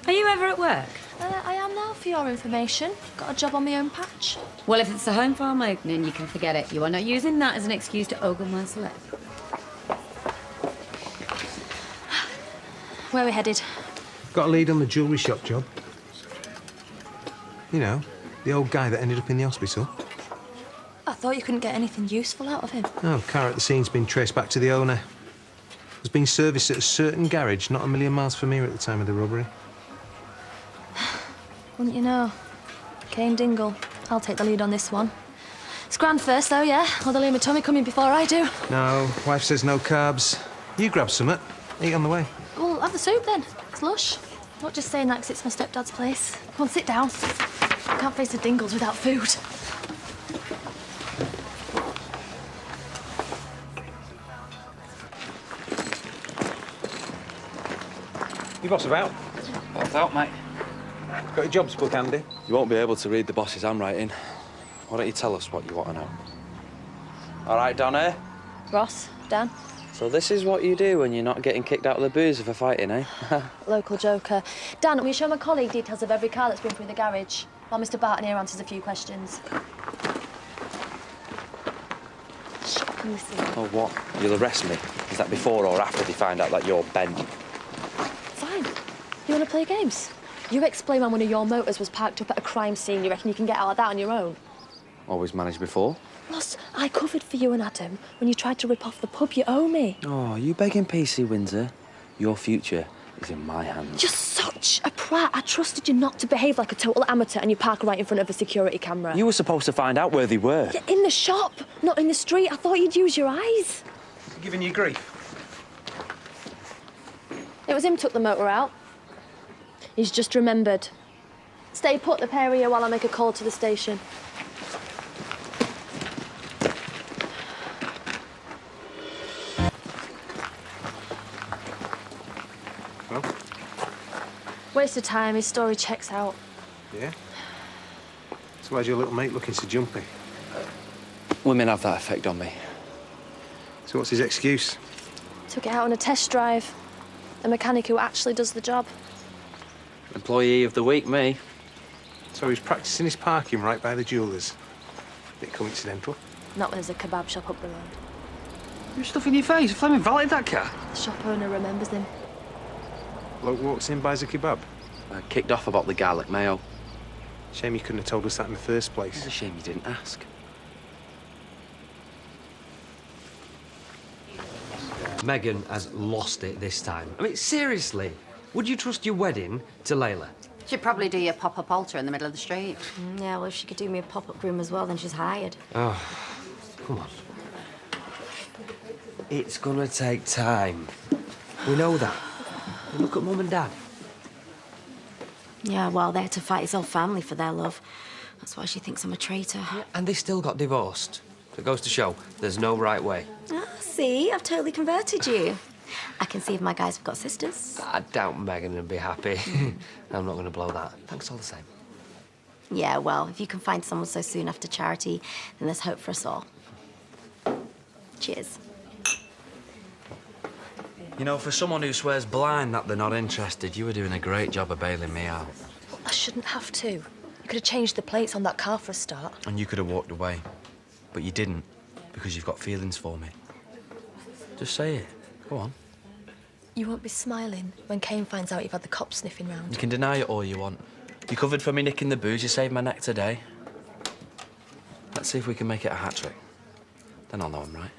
Are you ever at work? I am now, for your information. Got a job on my own patch. Well, if it's the home farm opening, you can forget it. You are not using that as an excuse to ogle my celeb. Where are we headed? Got a lead on the jewellery shop job. You know, the old guy that ended up in the hospital. I thought you couldn't get anything useful out of him. No, car at the scene's been traced back to the owner. Was being serviced at a certain garage not a million miles from here at the time of the robbery. Wouldn't you know? Kane Dingle. I'll take the lead on this one. It's grand first, though, yeah? Or they'll leave my tummy coming before I do. No, wife says no carbs. You grab some, eat on the way. Well, have the soup, then. It's lush. Not just saying that 'cause it's my stepdad's place. Come on, sit down. I can't face the Dingles without food. You boss about? What's out, mate? Got your jobs book handy? You won't be able to read the boss's handwriting. Why don't you tell us what you want to know? All right, down here? Ross, Dan. So this is what you do when you're not getting kicked out of the boozer for fighting, eh? Local joker. Dan, will you show my colleague details of every car that's been through the garage? While Mr. Barton here answers a few questions. Shockingly silly. Oh, what? You'll arrest me? Is that before or after they find out that you're bent? Fine. You want to play games? You explain when one of your motors was parked up at a crime scene. You reckon you can get out of that on your own? Always managed before. Ross, I covered for you and Adam when you tried to rip off the pub. You owe me. Oh, you begging PC Windsor? Your future is in my hands. You're such a prat. I trusted you not to behave like a total amateur and you park right in front of a security camera. You were supposed to find out where they were. You're in the shop, not in the street. I thought you'd use your eyes. Giving you grief? It was him who took the motor out. He's just remembered. Stay put, the pair of you, while I make a call to the station. Well? Waste of time. His story checks out. Yeah? So why's your little mate looking so jumpy? Women have that effect on me. So what's his excuse? Took it out on a test drive. A mechanic who actually does the job. Employee of the week, me. So he's practising his parking right by the jewellers. Bit coincidental. Not when there's a kebab shop up the road. You're stuffing your face. Fleming valet that car. The shop owner remembers him. Bloke walks in, buys a kebab. I kicked off about the garlic mayo. Shame you couldn't have told us that in the first place. It's a shame you didn't ask. Megan has lost it this time. I mean, seriously, would you trust your wedding to Layla? She'd probably do your pop-up altar in the middle of the street. Yeah, well, if she could do me a pop-up room as well, then she's hired. Oh, come on. It's gonna take time. We know that. And look at Mum and Dad. Yeah, well, they're to fight his whole family for their love. That's why she thinks I'm a traitor. Yeah, and they still got divorced. So it goes to show there's no right way. Ah, see, I've totally converted you. I can see if my guys have got sisters. I doubt Megan would be happy. I'm not going to blow that. Thanks all the same. Yeah, well, if you can find someone so soon after charity, then there's hope for us all. Cheers. You know, for someone who swears blind that they're not interested, you were doing a great job of bailing me out. I shouldn't have to. You could have changed the plates on that car for a start. And you could have walked away. But you didn't, because you've got feelings for me. Just say it. Go on. You won't be smiling when Kane finds out you've had the cops sniffing round. You can deny it all you want. You covered for me nicking the booze, you saved my neck today. Let's see if we can make it a hat-trick. Then I'll know I'm right.